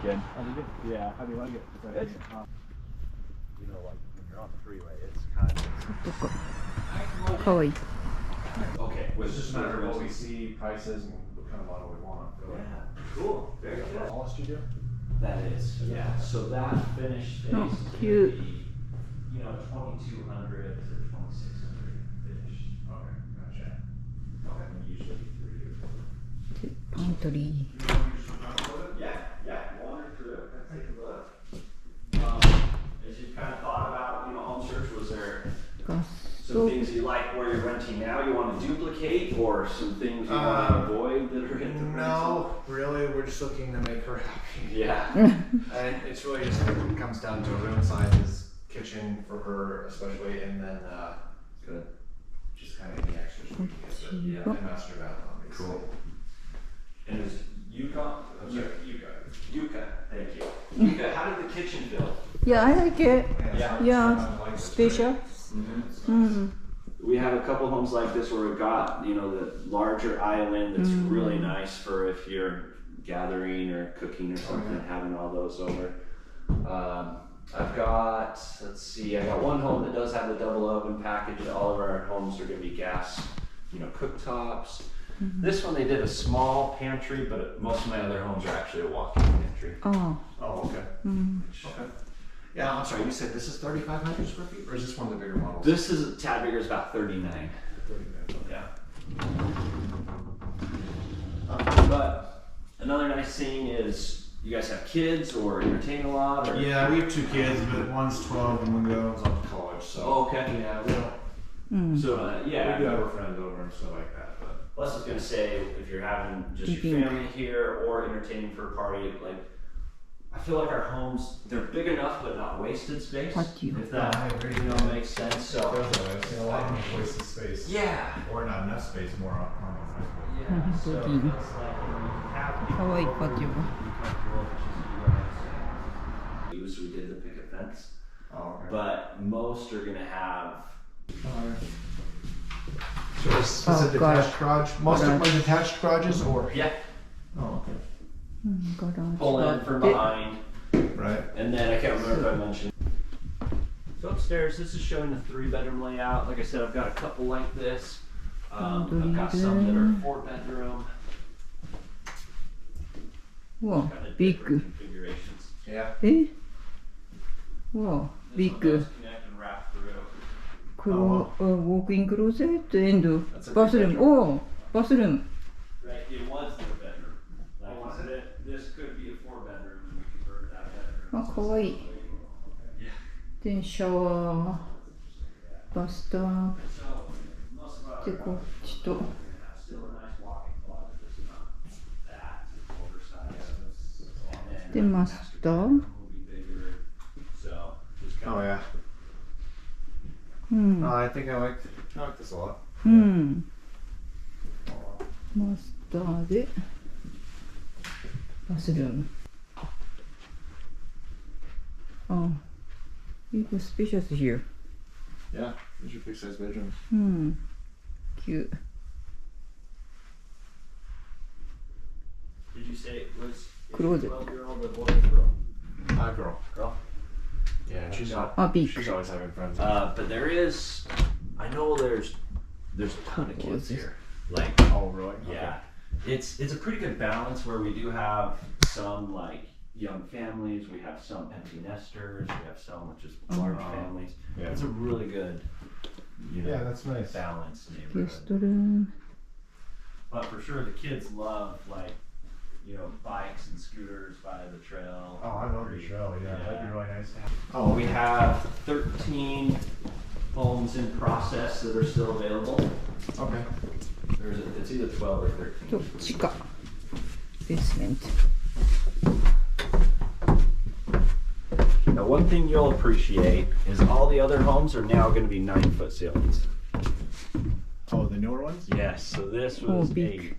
weekend. Oh, did you? Yeah. How do you like it? Is that Good. You know, like when you're on the freeway, it's kind of. かわいい。 Okay. It's just a matter of what we see, prices, and what kind of model we want. Yeah. Cool. Very good. What tallest you do? That is. Yeah. So that finished space Oh, is gonna cute. be, 2,200 to 2,600 finished. Okay, gotcha. And usually 3 years. パントリー。 Yeah, wander through it, take a look. As you kind of thought about, home search, was there ガ some ソ things you like where you're renting now you want to duplicate, or some things you want to avoid that are in the No, really, we're just looking to make her happy. Yeah. And it's really just it comes down to room sizes, kitchen for her especially, and then Good. just kind of any extras we can get. Yeah. And master bath, obviously. Cool. And is Yukon? I'm sorry, Yucca, thank you. Yucca, how did the kitchen feel? Yeah, I like it. Yeah. Yeah, special. We have a couple homes like this where we've got, the larger island that's really nice for if you're gathering or cooking or something, having all those over. I've got, I got one home that does have the double oven package. All of our homes are gonna be gas, cooktops. This one they did a small pantry, but most of my other homes are actually a walk-in pantry. Oh, Oh, okay. Okay. Yeah, I'm sorry, you said this is 3,500 square feet, or is this one of the bigger models? This is a tad bigger, it's about 39. 39. Yeah. But another nice thing is you guys have kids or entertain a lot, or? Yeah, we have 2 kids, but one's 12 and one goes off to college, so. Oh, okay. Yeah, we don't. So We do yeah. have our friends over and stuff like that, but. Plus, I was gonna say, if you're having just your Keeping- family here or entertaining for a party, I feel like our homes, they're big enough but not wasted space. What do you- If that, I agree. makes sense. So I've seen a lot of them wasted space. yeah. Or not enough space, more on, Yeah. So it feels like you have people かわいい over, パティオが。 be comfortable, just you guys. We did the picket fence, Oh, okay. but most are gonna have. So is Oh, it detached garage? Most of them are detached garages or? Yeah. Oh, okay. ガラージ Pull が in あ from って。 behind. Right. And then I can't remember if I mentioned. So upstairs, this is showing the 3-bedroom layout. Like I said, I've got a couple like this. I've got some that are 4-bedroom. うわ Kind of ビッ different グ。 configurations. Yeah. えうわ This ビッ one グ does。connect and wrap through. ウォークインクローゼットエンド That's a バスルー big ム。おお、バスルーム。 Right, it was their bedroom. Like Oh, was I said, this could be a 4-bedroom and we converted that bedroom. あ、かわいい。 Yeah. で、シャワー、バスター、 So most of our で、こっちと。 have still a nice walk-in closet. It's not that oversized. And then で、マスター。 will be bigger. So just kind Oh, of yeah. うん。 I think I like this a lot. うん。マスターで、バスルーム。あ、even spacious here. Yeah, these are big size bedrooms. うん。cute. Did you say it was Closet. 12-year-old a boy or girl? Girl. Girl. Yeah, she's big. She's always having friends. But there is, I know there's a ton of kids here. Like, Oh, really? yeah, it's a pretty good balance where we do have some young families, we have some empty nesters, we have some with just large families. Yeah. It's a really good, Yeah, that's nice. balanced ゲ neighborhood. ストルーム。 But for sure, the kids love bikes and scooters by the trail. Oh, I love the trail. Yeah, that'd be really nice to have. Oh, we have 13 homes in process that are still available. Okay. It's either 12 or 13. と、地下。ベースメント。 Now, one thing you'll appreciate is all the other homes are now going to be 9-foot ceilings. Oh, the newer ones? Yes, so this Oh, was big. 8.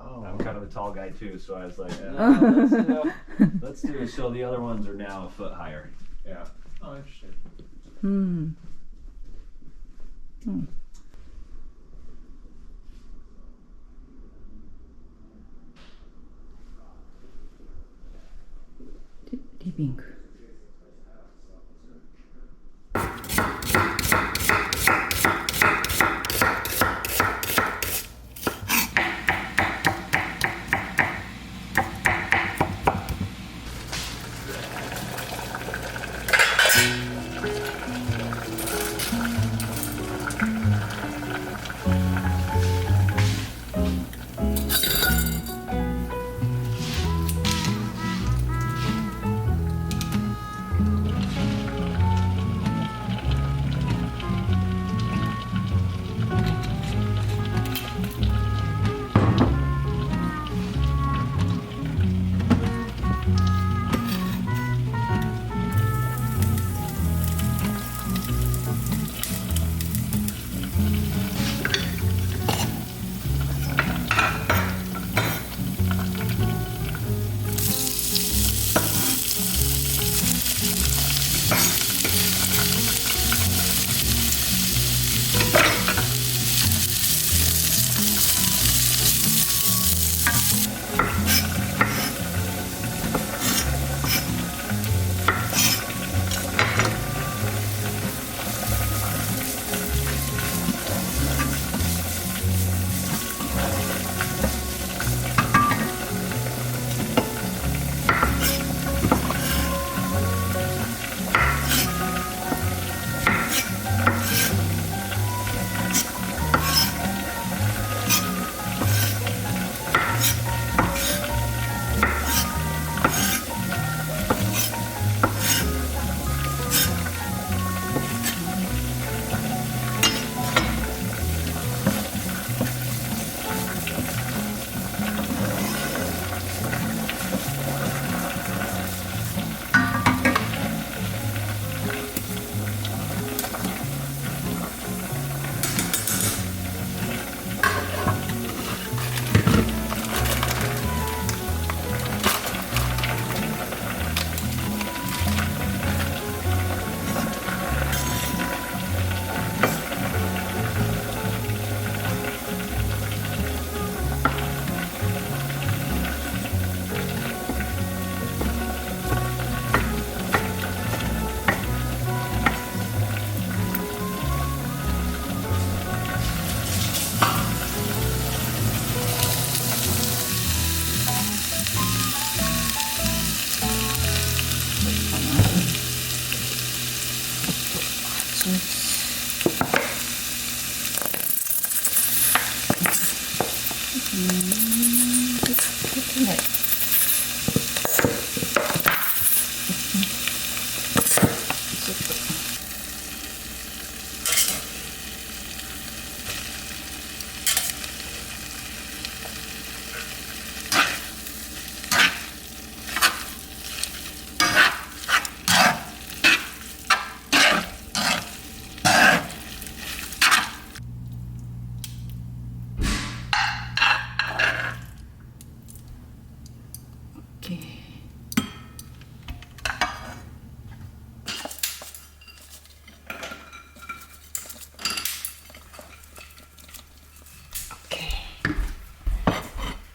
Oh. I'm kind of a tall guy too, so I was like, let's do it. So the other ones are now a foot higher. Yeah. Oh, interesting. うん。うん。ピンク。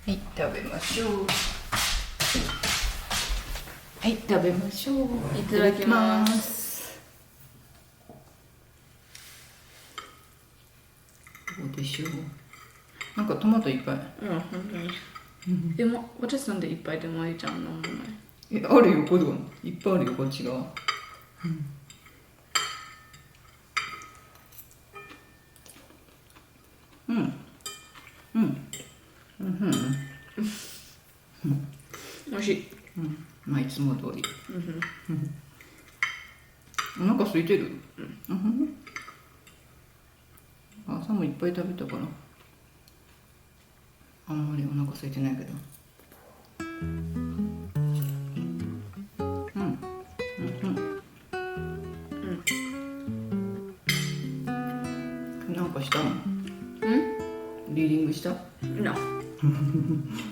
はい、食べましょう。はい、食べましょう。いただきます。どうでしょう。なんかトマトいっぱい。うん、本当に。でも、私なんでいっぱいでもあいちゃんなんもない。あるよ、これいっぱいあるよ、こっち側。美味しい。まあいつも通り。お腹空いてる。朝もいっぱい食べたから。あんまりお腹空いてないけど。なんかしたの？リーディングした？ No.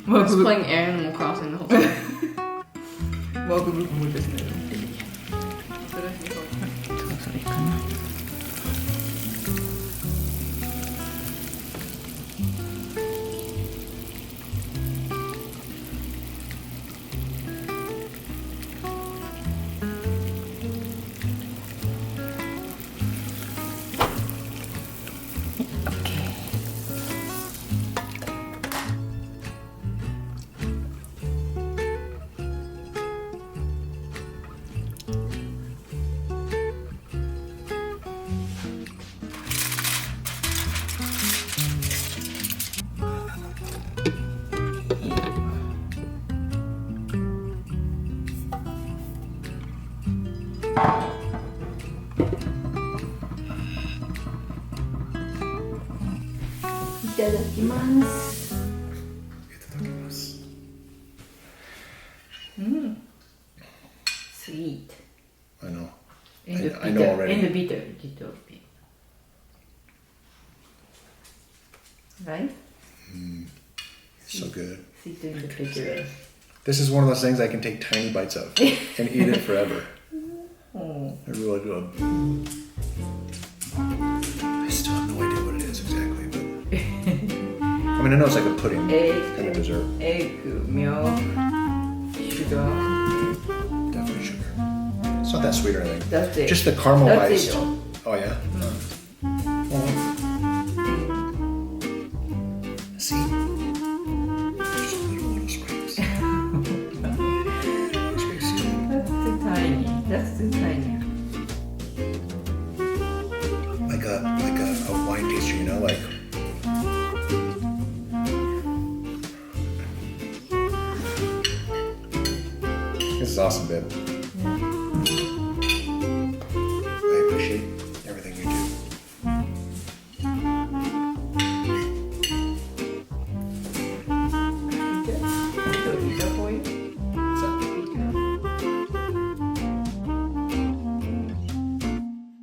I was playing Animal Crossing the whole time. ワークブック思い出すね。それかな。Itadakimasu. Sweet. I know. And I bitter. know already. And bitter. Little bit. Right? So good. Sweet and bitter. This is one of those things I can take tiny bites of and eat it forever. Oh. I really do. I still have no idea what it is exactly, but I mean, I know it's like a pudding kind of dessert. Egg, milk, sugar. Definitely sugar. It's not that sweet or anything. That's it. Just the caramelized. That's it. Oh yeah. See, just little sprigs. That's too tiny. That's too tiny. Like a wine taster, you know, like. This is awesome, babe.